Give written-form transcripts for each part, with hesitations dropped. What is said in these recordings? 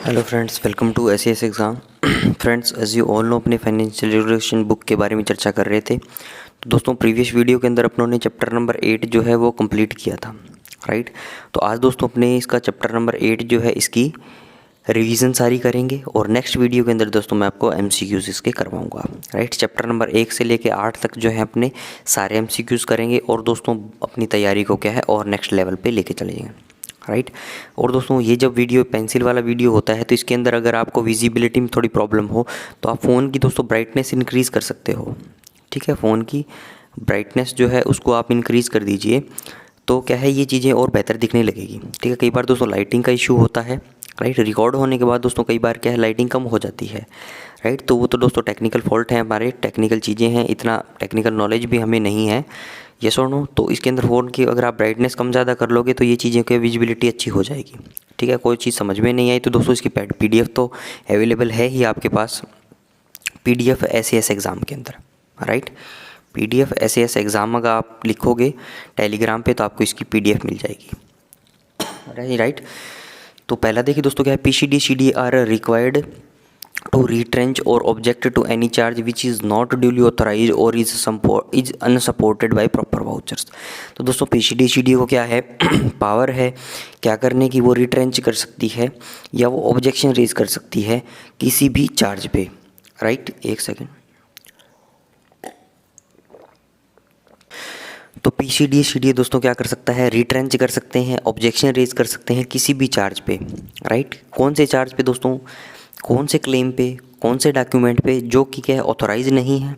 Hello friends, welcome to ACS exam. Friends, as you all know, अपने financial regulation book के बारे में चर्चा कर रहे थे। तो दोस्तों, प्रीवियस वीडियो के अंदर अपनों ने चैप्टर नंबर 8 जो है वो कंप्लीट किया था, राइट। तो आज दोस्तों अपने इसका चैप्टर नंबर 8 जो है इसकी रिवीजन सारी करेंगे और नेक्स्ट वीडियो के अंदर दोस्तों मैं आपको एमसीक्यूज़ इसके करवाऊंगा, राइट। चैप्टर नंबर 1 से लेके 8 तक जो है अपने सारे एमसीक्यूज़ करेंगे और दोस्तों अपनी तैयारी को क्या है और नेक्स्ट लेवल पे लेके चलेंगे, राइट। और दोस्तों ये जब वीडियो पेंसिल वाला वीडियो होता है तो इसके अंदर अगर आपको विजिबिलिटी में थोड़ी प्रॉब्लम हो तो आप फ़ोन की दोस्तों ब्राइटनेस इंक्रीज़ कर सकते हो, ठीक है। फ़ोन की ब्राइटनेस जो है उसको आप इंक्रीज़ कर दीजिए तो क्या है ये चीज़ें और बेहतर दिखने लगेगी, ठीक है। कई बार दोस्तों लाइटिंग का इशू होता है, राइट। रिकॉर्ड होने के बाद दोस्तों कई बार क्या है लाइटिंग कम हो जाती है, राइट। तो वो तो दोस्तों टेक्निकल फॉल्ट है, हमारे टेक्निकल चीज़ें हैं, इतना टेक्निकल नॉलेज भी हमें नहीं है, यस और नो। तो इसके अंदर फ़ोन की अगर आप ब्राइटनेस कम ज़्यादा कर लोगे तो ये चीज़ें की विजिबिलिटी अच्छी हो जाएगी, ठीक है। कोई चीज़ समझ में नहीं आई तो दोस्तों इसकी पीडीएफ तो अवेलेबल है ही आपके पास, पीडीएफ एसीएस एग्ज़ाम के अंदर, राइट। पीडीएफ एसीएस एग्ज़ाम अगर आप लिखोगे टेलीग्राम पे तो आपको इसकी पीडीएफ मिल जाएगी, राइट। तो पहला देखिए दोस्तों क्या है, PCD CD are required to retrench or object to any charge which is not duly authorized or is unsupported by proper vouchers। तो दोस्तों पीसीडी सीडी को क्या है पावर है क्या करने की, वो रिट्रेंच कर सकती है या वो ऑब्जेक्शन रेज कर सकती है किसी भी चार्ज पे, राइट। एक सेकेंड। तो पीसीडी सीडी दोस्तों क्या कर सकता है, रिट्रेंच कर सकते हैं, ऑब्जेक्शन रेज कर सकते हैं किसी भी चार्ज पे, राइट। कौन से चार्ज पे दोस्तों, कौन से क्लेम पे, कौन से डॉक्यूमेंट पे जो कि क्या है ऑथोराइज नहीं है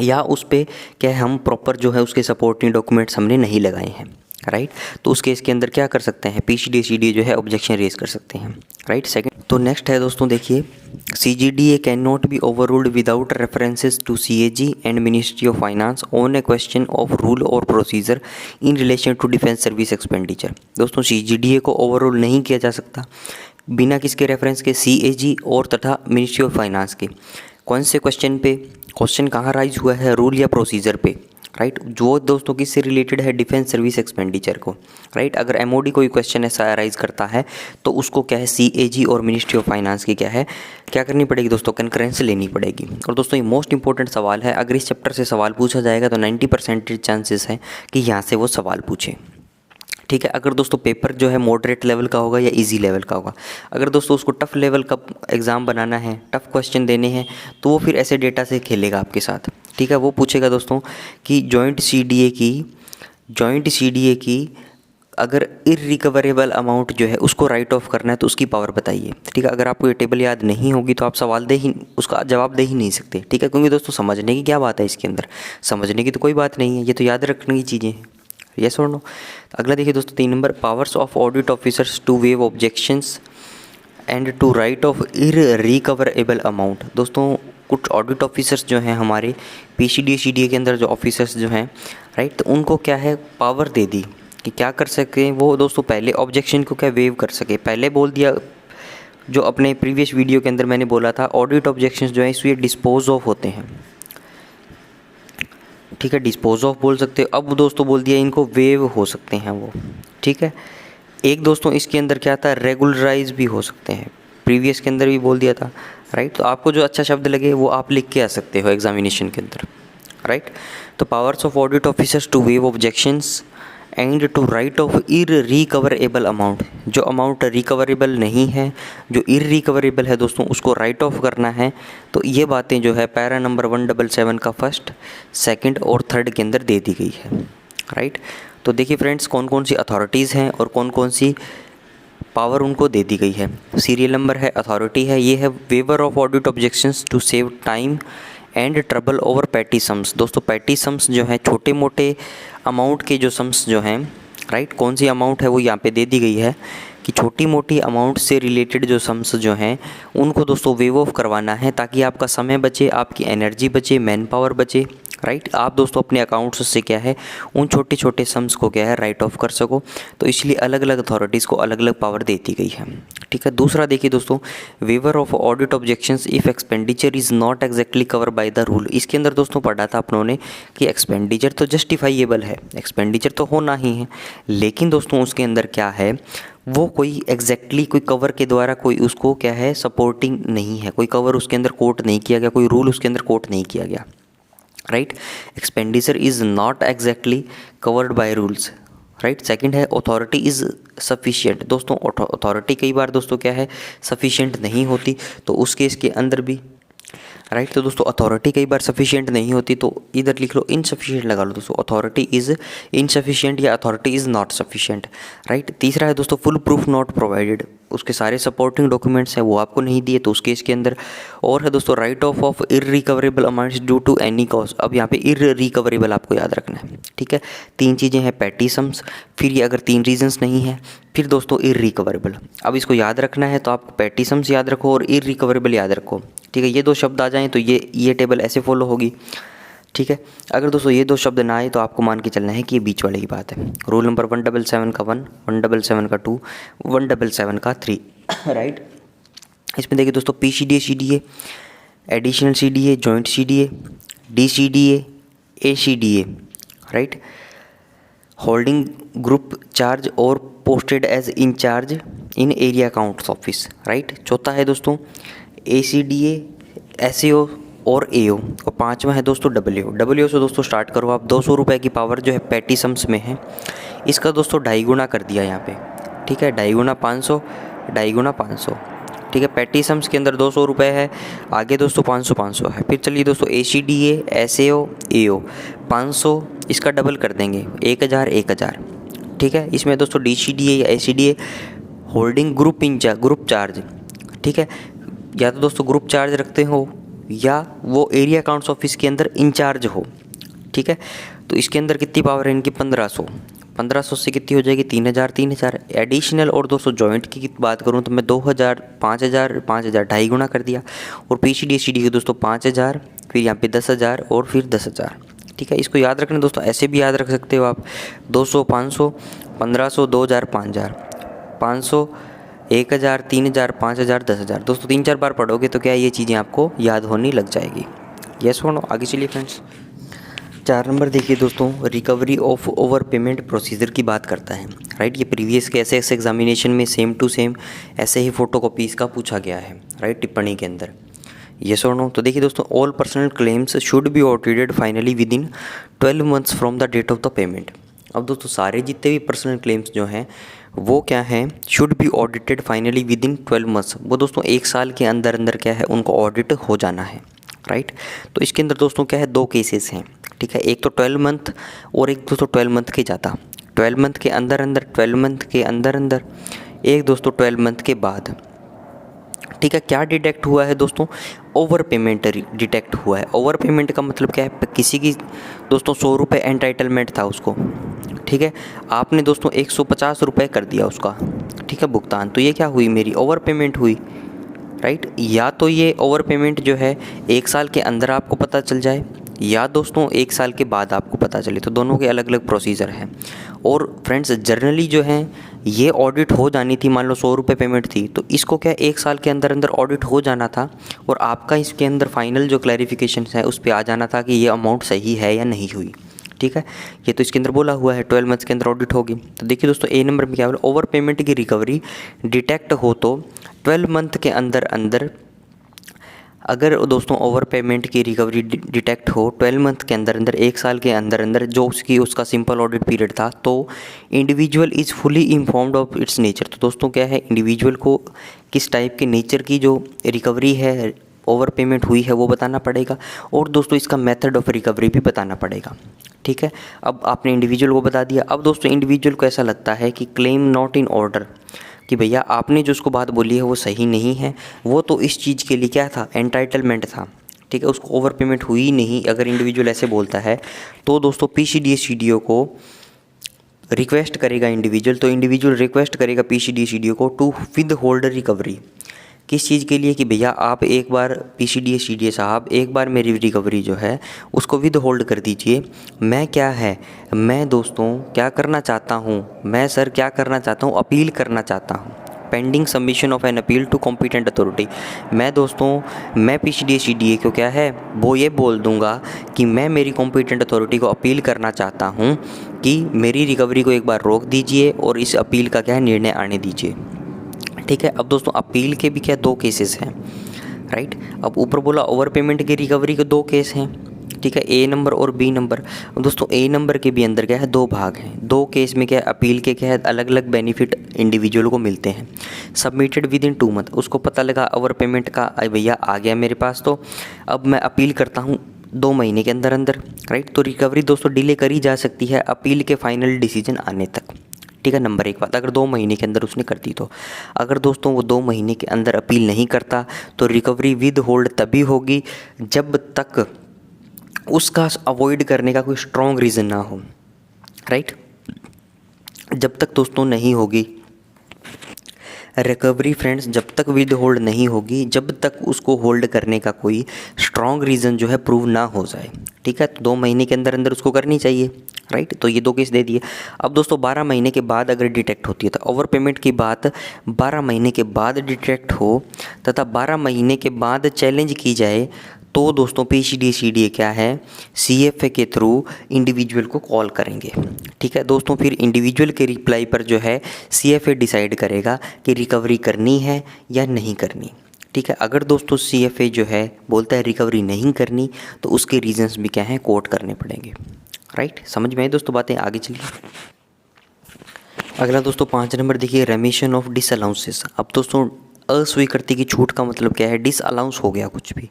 या उस पे क्या है हम प्रॉपर जो है उसके सपोर्टिंग डॉक्यूमेंट्स हमने नहीं लगाए हैं, राइट। तो उस केस के अंदर क्या कर सकते हैं, पीसीडी सीडी जो है ऑब्जेक्शन रेज कर सकते हैं, राइट। सेकंड तो नेक्स्ट है दोस्तों देखिए, CGDA can not be overruled without references to CAG and ministry of finance on a question of rule और procedure in relation to defence service expenditure. दोस्तों CGDA को ओवररूल नहीं किया जा सकता बिना किसके रेफरेंस के, CAG और तथा मिनिस्ट्री ऑफ फाइनेंस के। कौन से क्वेश्चन पे, क्वेश्चन कहाँ राइज हुआ है, रूल या प्रोसीजर पे, राइट। जो दोस्तों किससे रिलेटेड है, डिफेंस सर्विस एक्सपेंडिचर को, राइट। अगर एमओडी कोई क्वेश्चन ऐसा राइज करता है तो उसको क्या है CAG और मिनिस्ट्री ऑफ फाइनेंस की क्या है क्या करनी पड़ेगी दोस्तों, कंकरेंस लेनी पड़ेगी। और दोस्तों ये मोस्ट इंपॉर्टेंट सवाल है, अगर इस चैप्टर से सवाल पूछा जाएगा तो 90% चांसेस है कि यहाँ से वो सवाल पूछे, ठीक है। अगर दोस्तों पेपर जो है मॉडरेट लेवल का होगा या इजी लेवल का होगा, अगर दोस्तों उसको टफ़ लेवल का एग्ज़ाम बनाना है, टफ़ क्वेश्चन देने हैं, तो वो फिर ऐसे डेटा से खेलेगा आपके साथ, ठीक है। वो पूछेगा दोस्तों कि जॉइंट सीडीए की अगर इररिकवरेबल अमाउंट जो है उसको राइट ऑफ करना है तो उसकी पावर बताइए, ठीक है। अगर आपको ये टेबल याद नहीं होगी तो आप उसका जवाब दे ही नहीं सकते, ठीक है। क्योंकि दोस्तों समझने की क्या बात है इसके अंदर, समझने की तो कोई बात नहीं है, ये तो याद रखने की चीज़ें हैं, यस और नो। अगला देखिए दोस्तों 3 नंबर, powers of audit officers to waive objections and to write off irrecoverable amount. दोस्तों कुछ ऑडिट ऑफिसर्स जो हैं हमारे पीसीडी सीडीए के अंदर जो ऑफिसर्स जो हैं, राइट, तो उनको क्या है पावर दे दी कि क्या कर सके वो दोस्तों, पहले ऑब्जेक्शन को क्या वेव कर सके। पहले बोल दिया जो अपने प्रीवियस वीडियो के अंदर मैंने बोला था, ऑडिट ऑब्जेक्शंस जो हैं इसमें डिस्पोज ऑफ होते हैं, ठीक है, डिस्पोज ऑफ बोल सकते हो। अब दोस्तों बोल दिया इनको वेव हो सकते हैं वो, ठीक है। एक दोस्तों इसके अंदर क्या था, रेगुलराइज भी हो सकते हैं, प्रीवियस के अंदर भी बोल दिया था, राइट। तो आपको जो अच्छा शब्द लगे वो आप लिख के आ सकते हो एग्जामिनेशन के अंदर, राइट। तो powers of audit officers to waive objections and to write off irrecoverable amount, जो अमाउंट रिकवरेबल नहीं है, जो इररिकवरेबल है दोस्तों उसको राइट ऑफ करना है। तो ये बातें जो है पैरा नंबर 177 का फर्स्ट, सेकंड और थर्ड के अंदर दे दी गई है, राइट। तो देखिए फ्रेंड्स कौन कौन सी अथॉरिटीज़ हैं और कौन कौन सी पावर उनको दे दी गई है। सीरियल नंबर है, अथॉरिटी है, ये है waiver of audit objections to save time and trouble over petty sums. दोस्तों पैटी सम्स जो हैं छोटे मोटे अमाउंट के जो सम्स जो हैं, राइट, कौन सी अमाउंट है वो यहाँ पे दे दी गई है कि छोटी मोटी अमाउंट से रिलेटेड जो सम्स जो हैं उनको दोस्तों वेव ऑफ करवाना है ताकि आपका समय बचे, आपकी एनर्जी बचे, मैन पावर बचे, राइट। आप दोस्तों अपने अकाउंट्स से क्या है उन छोटे छोटे सम्स को क्या है राइट ऑफ कर सको, तो इसलिए अलग अलग अथॉरिटीज़ को अलग अलग पावर देती गई है। ठीक है, दूसरा देखिए दोस्तों, waiver of audit objections if expenditure is not exactly cover by the rule. इसके अंदर दोस्तों पढ़ा था अपनों ने कि एक्सपेंडिचर तो जस्टिफाइएबल है, एक्सपेंडिचर तो होना ही है, लेकिन दोस्तों उसके अंदर क्या है वो कोई एग्जैक्टली कोई कवर के द्वारा कोई उसको क्या है सपोर्टिंग नहीं है, कोई कवर उसके अंदर कोट नहीं किया गया, कोई रूल उसके अंदर कोट नहीं किया गया। Right, expenditure is not exactly covered by rules. Right, second है अथॉरिटी इज़ सफिशिएंट। दोस्तों अथॉरिटी कई बार दोस्तों क्या है सफिशिएंट नहीं होती, तो उस केस के अंदर भी राइट तो दोस्तों अथॉरिटी कई बार सफिशिएंट नहीं होती, तो इधर लिख लो इनसफिशिएंट लगा लो दोस्तों, अथॉरिटी इज़ इनसफिशिएंट या authority is not sufficient. Right, तीसरा है दोस्तों फुल प्रूफ नॉट प्रोवाइडेड, उसके सारे सपोर्टिंग डॉक्यूमेंट्स हैं वो आपको नहीं दिए, तो उस केस के अंदर। और है दोस्तों write off irrecoverable amounts due to any cause. अब यहाँ पे इररिकवरेबल आपको याद रखना है। ठीक है, तीन चीज़ें हैं, पैटी सम्स, फिर ये अगर तीन रीजंस नहीं है, फिर दोस्तों इररिकवरेबल। अब इसको याद रखना है तो आप पैटी सम्स याद रखो और इररिकवरेबल याद रखो। ठीक है, ये दो शब्द आ जाएं तो ये टेबल ऐसे फॉलो होगी। ठीक है, अगर दोस्तों ये दो शब्द ना आए तो आपको मान के चलना है कि ये बीच वाले की बात है। रूल नंबर 177 का 1, 177 का 2, 177 का 3। राइट, इसमें देखिए दोस्तों PCDA CDA, additional CDA, joint CDA, DCDA, ACDA। Right, holding group charge और पोस्टेड एज इंचार्ज इन एरिया अकाउंट्स ऑफिस। राइट, चौथा है दोस्तों ACDA, SAO और AO, और पांचवा है दोस्तों WO से दोस्तों स्टार्ट करो आप। 200 रुपये की पावर जो है पैटी सम्स में है, इसका दोस्तों 2.5 गुना कर दिया यहाँ पे। ठीक है, 2.5 गुना 500, 2.5 गुना 500। ठीक है, पैटी सम्स के अंदर 200 रुपये है, आगे दोस्तों 500 है। फिर चलिए दोस्तों ACDA, SAO, AO 500, इसका डबल कर देंगे 1000। ठीक है, इसमें दोस्तों DCDA या ACDA होल्डिंग ग्रुप चार्ज। ठीक है, या तो दोस्तों ग्रुप चार्ज रखते हो या वो एरिया अकाउंट्स ऑफिस के अंदर इंचार्ज हो। ठीक है, तो इसके अंदर कितनी पावर है इनकी 1500 से कितनी हो जाएगी 3000। एडिशनल और दोस्तों जॉइंट की बात करूं तो मैं 2000, 5000, 2.5 गुना कर दिया। और PCDA CDA के दोस्तों 5000, फिर यहाँ पे 10,000 और फिर 10,000। ठीक है, इसको याद रखना दोस्तों, ऐसे भी याद रख सकते हो आप 200, 500, 1500, 2000, 5000, 500, 1000, 3000, 5000, 10,000। दोस्तों 3-4 बार पढ़ोगे तो क्या ये चीज़ें आपको याद होने लग जाएगी। यस और नो, आगे चलिए फ्रेंड्स। 4 नंबर देखिए दोस्तों, recovery of over payment procedure की बात करता है। राइट, ये प्रीवियस के ऐसे एग्जामिनेशन में सेम टू सेम ऐसे ही फोटोकॉपीज़ का पूछा गया है। राइट, टिप्पणी के अंदर। यस और नो, तो देखिए दोस्तों all personal claims should be audited finally within 12 months from the date of the payment. अब दोस्तों सारे जितने भी पर्सनल क्लेम्स जो हैं वो क्या हैं, should be audited finally within 12 months. वो दोस्तों 1 साल के अंदर अंदर क्या है उनको ऑडिट हो जाना है। राइट, तो इसके अंदर दोस्तों क्या है 2 केसेस हैं। ठीक है, एक तो 12 मंथ और एक दोस्तों 12 मंथ के ज़्यादा, 12 मंथ के अंदर अंदर, 12 मंथ के अंदर अंदर, एक दोस्तों 12 मंथ के बाद। ठीक है, क्या डिटेक्ट हुआ है दोस्तों, ओवर पेमेंट डिटेक्ट हुआ है। ओवर पेमेंट का मतलब क्या है, किसी की दोस्तों 100 रुपये एंटाइटलमेंट था उसको। ठीक है, आपने दोस्तों 150 रुपये कर दिया उसका। ठीक है, भुगतान, तो ये क्या हुई, मेरी ओवर पेमेंट हुई। राइट, या तो ये ओवर पेमेंट जो है 1 साल के अंदर आपको पता चल जाए या दोस्तों 1 साल के बाद आपको पता चले, तो दोनों के अलग अलग प्रोसीजर हैं। और फ्रेंड्स जनरली जो है ये ऑडिट हो जानी थी, मान लो 100 रुपये पेमेंट थी तो इसको क्या 1 साल के अंदर अंदर ऑडिट हो जाना था और आपका इसके अंदर फाइनल जो क्लैरिफिकेशन है उस पर आ जाना था कि ये अमाउंट सही है या नहीं हुई। ठीक है, ये तो इसके अंदर बोला हुआ है 12 मंथ्स के अंदर ऑडिट होगी। तो देखिए दोस्तों A नंबर में क्या बोला, ओवर पेमेंट की रिकवरी डिटेक्ट हो तो 12 मंथ के अंदर अंदर, अगर दोस्तों ओवर पेमेंट की रिकवरी डिटेक्ट हो 12 मंथ के अंदर अंदर, 1 साल के अंदर अंदर जो उसका सिंपल ऑडिट पीरियड था, तो individual is fully informed of its nature. तो दोस्तों क्या है, इंडिविजुअल को किस टाइप के नेचर की जो रिकवरी है ओवर पेमेंट हुई है वो बताना पड़ेगा और दोस्तों इसका मेथड ऑफ रिकवरी भी बताना पड़ेगा। ठीक है, अब आपने इंडिविजुअल को बता दिया। अब दोस्तों इंडिविजुअल को ऐसा लगता है कि क्लेम नॉट इन ऑर्डर, कि भैया आपने जो उसको बात बोली है वो सही नहीं है, वो तो इस चीज़ के लिए क्या था, एंटाइटलमेंट था। ठीक है, उसको ओवर पेमेंट हुई नहीं, अगर इंडिविजुअल ऐसे बोलता है तो दोस्तों PCDA CDO को रिक्वेस्ट करेगा इंडिविजुअल, तो इंडिविजुअल रिक्वेस्ट करेगा PCDA CDO को टू विद होल्ड रिकवरी, किस चीज़ के लिए कि भैया आप एक बार PCDA CDA साहब एक बार मेरी रिकवरी जो है उसको विद होल्ड कर दीजिए। मैं दोस्तों क्या करना चाहता हूँ, मैं सर क्या करना चाहता हूँ, अपील करना चाहता हूँ। Pending submission of an appeal to competent authority. मैं PCDA CDA को क्या है वो ये बोल दूंगा कि मैं मेरी कॉम्पिटेंट अथॉरिटी को अपील करना चाहता हूँ कि मेरी रिकवरी को एक बार रोक दीजिए और इस अपील का क्या है निर्णय आने दीजिए। ठीक है। अब दोस्तों अपील के भी क्या 2 केसेस हैं, राइट। अब ऊपर बोला ओवर पेमेंट की रिकवरी के 2 केस हैं, ठीक है, A नंबर और B नंबर। दोस्तों A नंबर के भी अंदर क्या है 2 भाग हैं। 2 केस में क्या है अपील के क्या है अलग अलग बेनिफिट इंडिविजुअल को मिलते हैं। सबमिटेड विद इन 2 मंथ, उसको पता लगा ओवर पेमेंट का भैया आ गया मेरे पास, तो अब मैं अपील करता हूँ 2 महीने के अंदर अंदर, राइट। तो रिकवरी दोस्तों डिले करी जा सकती है अपील के फाइनल डिसीजन आने तक। ठीक है, नंबर 1 बात, अगर 2 महीने के अंदर उसने कर दी तो। अगर दोस्तों वो 2 महीने के अंदर अपील नहीं करता तो रिकवरी विद होल्ड तभी होगी जब तक उसका अवॉइड करने का कोई स्ट्रॉन्ग रीज़न ना हो, राइट। जब तक दोस्तों नहीं होगी रिकवरी फ्रेंड्स, जब तक विद होल्ड नहीं होगी, जब तक उसको होल्ड करने का कोई स्ट्रॉन्ग रीज़न जो है प्रूव ना हो जाए। ठीक है, तो 2 महीने के अंदर अंदर उसको करनी चाहिए, राइट। तो ये 2 केस दे दिए। अब दोस्तों 12 महीने के बाद अगर डिटेक्ट होती है तो ओवर पेमेंट की बात 12 महीने के बाद डिटेक्ट हो तथा 12 महीने के बाद चैलेंज की जाए तो दोस्तों PCDA CDA क्या है CFA के थ्रू इंडिविजुअल को कॉल करेंगे। ठीक है दोस्तों, फिर इंडिविजुअल के रिप्लाई पर जो है CFA डिसाइड करेगा कि रिकवरी करनी है या नहीं करनी। ठीक है, अगर दोस्तों CFA जो है बोलता है रिकवरी नहीं करनी तो उसके रीजंस भी क्या हैं कोट करने पड़ेंगे, राइट। समझ में आई दोस्तों बातें, आगे चलिए। अगला दोस्तों 5 नंबर देखिए, रेमिशन ऑफ डिसअलाउंसेस। अब दोस्तों अस्वीकृति की छूट का मतलब क्या है, डिसअलाउंस हो गया कुछ भी।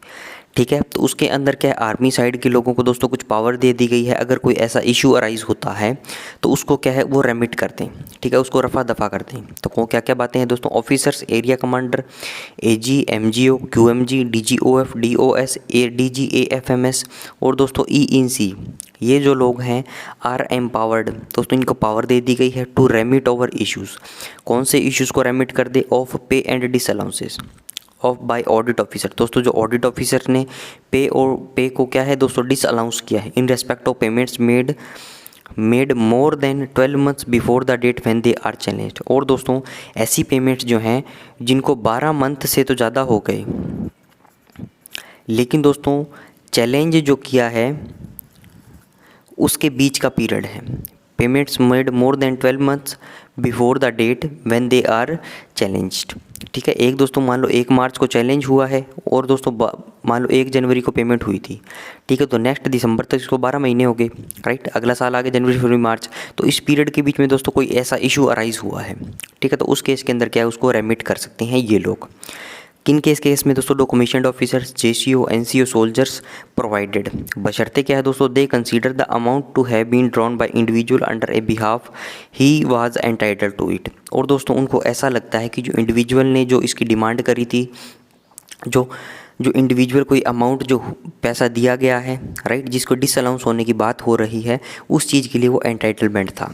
ठीक है, तो उसके अंदर क्या है आर्मी साइड के लोगों को दोस्तों कुछ पावर दे दी गई है। अगर कोई ऐसा इशू अराइज होता है तो उसको क्या है वो रेमिट करते हैं। ठीक है, उसको रफा दफा करते हैं। तो क्या क्या बातें हैं दोस्तों, officers, area commander, AG, MGO, QMG, DGOF, DOS, ADG, AFMS और दोस्तों ENC, ये जो लोग हैं आर एम्पावर्ड। दोस्तों इनको पावर दे दी गई है टू रेमिट ओवर इश्यूज़। कौन से इश्यूज़ को रेमिट कर दे, of pay and disallowances of by audit officer. दोस्तों जो ऑडिट ऑफिसर ने पे को क्या है दोस्तों डिसअलाउंस किया है in respect of payments made more than 12 months before the date when they are challenged. और दोस्तों ऐसी पेमेंट्स जो हैं जिनको 12 मंथ से तो ज़्यादा हो गए लेकिन दोस्तों चैलेंज जो किया है उसके बीच का पीरियड है, payments made more than 12 months before the date when they are challenged. ठीक है, एक दोस्तों मान लो 1 मार्च को चैलेंज हुआ है और दोस्तों मान लो 1 जनवरी को पेमेंट हुई थी। ठीक है, तो नेक्स्ट दिसंबर तक इसको 12 महीने हो गए, राइट। अगला साल आ गया जनवरी फरवरी मार्च, तो इस पीरियड के बीच में दोस्तों कोई ऐसा इशू अराइज हुआ है। ठीक है, तो उस केस के अंदर क्या है उसको रेमिट कर सकते हैं ये लोग। किन केस में दोस्तों, commissioned officers, JCO, NCO, soldiers provided, बशर्ते क्या है दोस्तों they consider the amount to have been drawn by individual under a behalf he was entitled to it. और दोस्तों उनको ऐसा लगता है कि जो इंडिविजुअल ने जो इसकी डिमांड करी थी, जो इंडिविजुअल कोई अमाउंट जो पैसा दिया गया है, राइट, जिसको डिसअलाउंस होने की बात हो रही है उस चीज़ के लिए वो एंटाइटलमेंट था।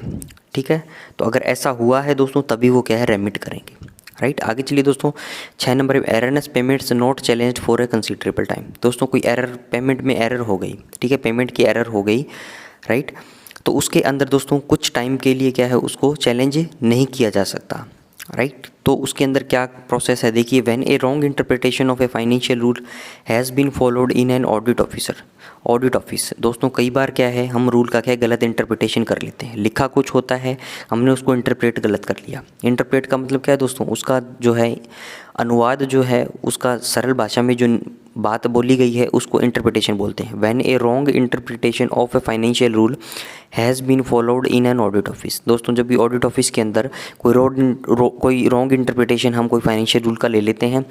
ठीक है, तो अगर ऐसा हुआ है दोस्तों तभी वो क्या है रेमिट करेंगे, राइट। आगे चलिए दोस्तों 6 नंबर में, erroneous payments not challenged for a considerable time. दोस्तों कोई एरर, पेमेंट में एरर हो गई, ठीक है, पेमेंट की एरर हो गई, राइट, तो उसके अंदर दोस्तों कुछ टाइम के लिए क्या है उसको चैलेंज नहीं किया जा सकता, राइट। तो उसके अंदर क्या प्रोसेस है देखिए, when a wrong interpretation of a financial rule has been followed in an audit office. दोस्तों कई बार क्या है हम रूल का क्या गलत इंटरप्रिटेशन कर लेते हैं, लिखा कुछ होता है हमने उसको इंटरप्रेट गलत कर लिया। इंटरप्रेट का मतलब क्या है दोस्तों, उसका जो है अनुवाद जो है उसका सरल भाषा में जो बात बोली गई है उसको इंटरप्रिटेशन बोलते हैं। When a wrong interpretation of a financial rule has been followed in an audit office. दोस्तों जब भी ऑडिट ऑफिस के अंदर कोई रॉन्ग इंटरप्रिटेशन हम कोई फाइनेंशियल रूल का ले लेते हैं,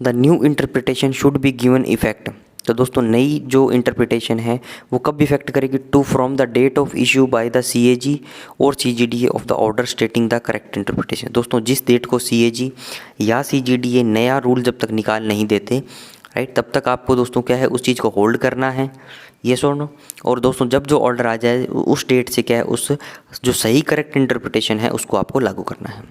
the new interpretation should be given effect. तो दोस्तों नई जो इंटरप्रिटेशन है वो कब इफेक्ट करेगी, to from the date of issue by the CAG और CGDA of the order stating the correct interpretation. दोस्तों जिस डेट को CAG या CGDA नया रूल जब तक निकाल नहीं देते, राइट, तब तक आपको दोस्तों क्या है उस चीज़ को होल्ड करना है, येस और नो। और दोस्तों जब जो ऑर्डर आ जाए उस डेट से क्या है उस जो सही करेक्ट इंटरप्रिटेशन है उसको आपको लागू करना है।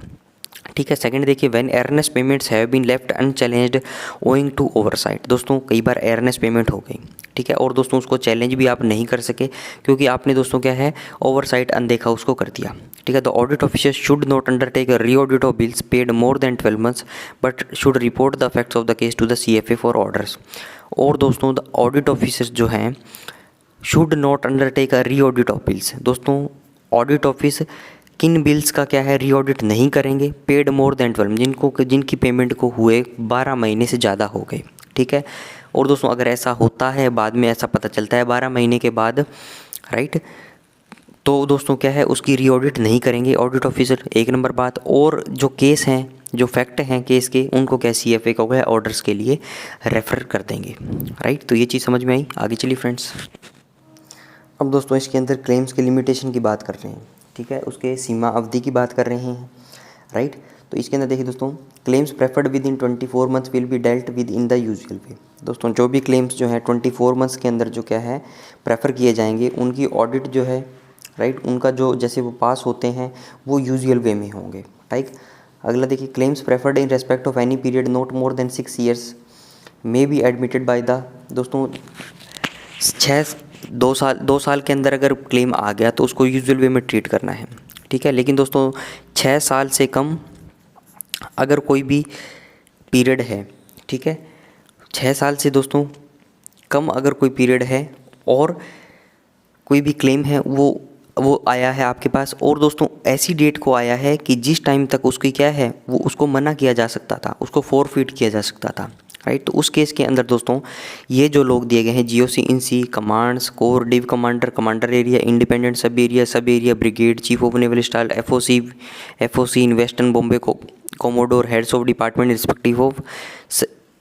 ठीक है। सेकंड देखिए, when erroneous payments have been left unchallenged owing to oversight. दोस्तों कई बार एयरनेस पेमेंट हो गई, ठीक है, और दोस्तों उसको चैलेंज भी आप नहीं कर सके क्योंकि आपने दोस्तों क्या है, ओवरसाइट अनदेखा उसको कर दिया, ठीक है। The audit officer should not undertake a re audit of bills paid more than 12 months but should report the facts of the case to the CFA for orders. और दोस्तों द ऑडिट ऑफिसर्स जो हैं should not undertake a re audit of bills. दोस्तों audit office किन bills का क्या है, री ऑडिट नहीं करेंगे पेड मोर देन 12, जिनकी पेमेंट को हुए 12 महीने से ज़्यादा हो गए, ठीक है। और दोस्तों अगर ऐसा होता है, बाद में ऐसा पता चलता है 12 महीने के बाद, राइट, तो दोस्तों क्या है, उसकी री ऑडिट नहीं करेंगे ऑडिट ऑफिसर, एक नंबर बात। और जो केस हैं, जो फैक्ट हैं केस के, उनको क्या CFA को क्या ऑर्डर्स के लिए रेफ़र कर देंगे, राइट। तो ये चीज़ समझ में आई। आगे चलिए फ्रेंड्स, अब दोस्तों इसके अंदर क्लेम्स के लिमिटेशन की बात कर रहे हैं, ठीक है, उसके सीमा अवधि की बात कर रहे हैं, राइट। तो इसके अंदर देखिए दोस्तों, claims preferred within 24 months will be dealt with in the usual way. दोस्तों जो भी क्लेम्स जो हैं 24 मंथ्स के अंदर जो क्या है प्रेफर किए जाएंगे, उनकी ऑडिट जो है, राइट, उनका जो जैसे वो पास होते हैं वो यूजुअल वे में होंगे, राइट। अगला देखिए, claims preferred in respect of any period not more than 6 years may be admitted by the. दोस्तों 2 साल के अंदर अगर क्लेम आ गया तो उसको यूजुअल वे में ट्रीट करना है, ठीक है। लेकिन दोस्तों 6 साल से कम अगर कोई भी पीरियड है, ठीक है, 6 साल से दोस्तों कम अगर कोई पीरियड है और कोई भी क्लेम है वो आया है आपके पास, और दोस्तों ऐसी डेट को आया है कि जिस टाइम तक उसकी क्या है, वो उसको मना किया जा सकता था, उसको फॉरफिट किया जा सकता था, राइट। तो उस केस के अंदर दोस्तों ये जो लोग दिए गए हैं, GOC, INC, commands, corps, div commander, commander area, independent sub area brigade, chief of naval staff, FOC in western Bombay को, commodore, heads of department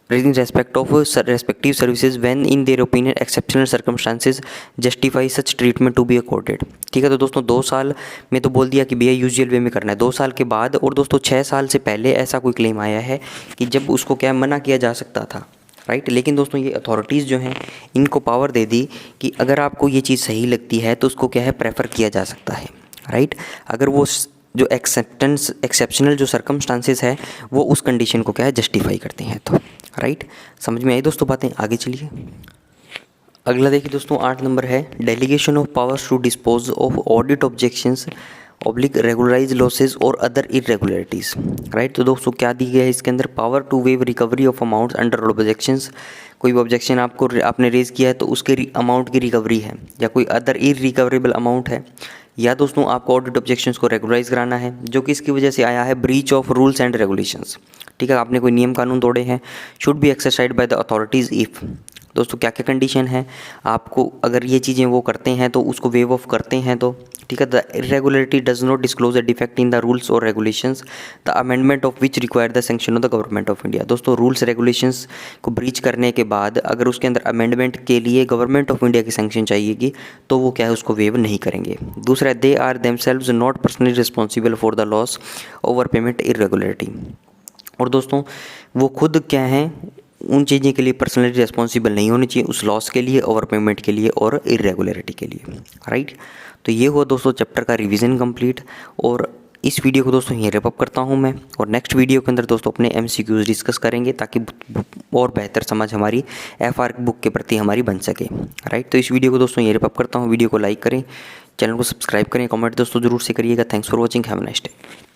in respect of respective services when in their opinion exceptional circumstances justify such treatment to be accorded, ठीक है। तो दोस्तों 2 साल में तो बोल दिया कि भैया यूजुअल वे में करना है, 2 साल के बाद, और दोस्तों 6 साल से पहले ऐसा कोई क्लेम आया है कि जब उसको क्या मना किया जा सकता था, राइट। लेकिन दोस्तों ये अथॉरिटीज़ जो हैं इनको पावर दे दी कि अगर आपको ये चीज़ सही लगती है तो उसको क्या है प्रेफर किया जा सकता है, राइट। अगर वो जो एक्सेप्शनल जो सर्कमस्टांसेस है वो उस कंडीशन को क्या है जस्टिफाई करते हैं, तो राइट। समझ में आई दोस्तों बातें। आगे चलिए, अगला देखिए दोस्तों 8 नंबर है delegation of powers to dispose of audit objections oblique regularise losses और अदर इरेगुलरिटीज़, राइट। तो दोस्तों क्या दी गया है इसके अंदर, power to waive recovery of amounts under objections. कोई भी ऑब्जेक्शन आपने रेज़ किया है तो उसके अमाउंट की रिकवरी है, या कोई अदर इरिकवरेबल अमाउंट है, या दोस्तों आपको ऑडिट ऑब्जेक्शंस को रेगुलराइज कराना है जो कि इसकी वजह से आया है breach of rules and regulations, ठीक है, आपने कोई नियम कानून तोड़े हैं। Should be exercised by the authorities if. दोस्तों क्या क्या कंडीशन है, आपको अगर ये चीज़ें वो करते हैं तो उसको वेव ऑफ करते हैं तो, ठीक है। The irregularity does not disclose a defect in the rules और regulations the amendment of which require the sanction of the government of India. दोस्तों रूल्स रेगुलेशंस को ब्रीच करने के बाद अगर उसके अंदर अमेंडमेंट के लिए गवर्नमेंट ऑफ इंडिया की सैंक्शन चाहिएगी तो वो क्या है उसको वेव नहीं करेंगे। दूसरा, they are themselves not personally responsible for the loss over payment irregularity. और दोस्तों वो खुद क्या हैं उन चीज़ों के लिए पर्सनली रिस्पॉन्सिबल नहीं होनी चाहिए, उस लॉस के लिए, ओवर पेमेंट के लिए और इरेगुलरिटी के लिए, राइट। तो ये हुआ दोस्तों चैप्टर का रिवीजन कंप्लीट, और इस वीडियो को दोस्तों यहीं रैप अप करता हूँ मैं, और नेक्स्ट वीडियो के अंदर दोस्तों अपने MCQs डिस्कस करेंगे ताकि और बेहतर समझ हमारी FR बुक के प्रति हमारी बन सके, राइट। तो इस वीडियो को दोस्तों यहीं रैप अप करता हूँ। वीडियो को लाइक करें, चैनल को सब्सक्राइब करें, कमेंट दोस्तों जरूर से करिएगा। Thanks for watching, have a nice day.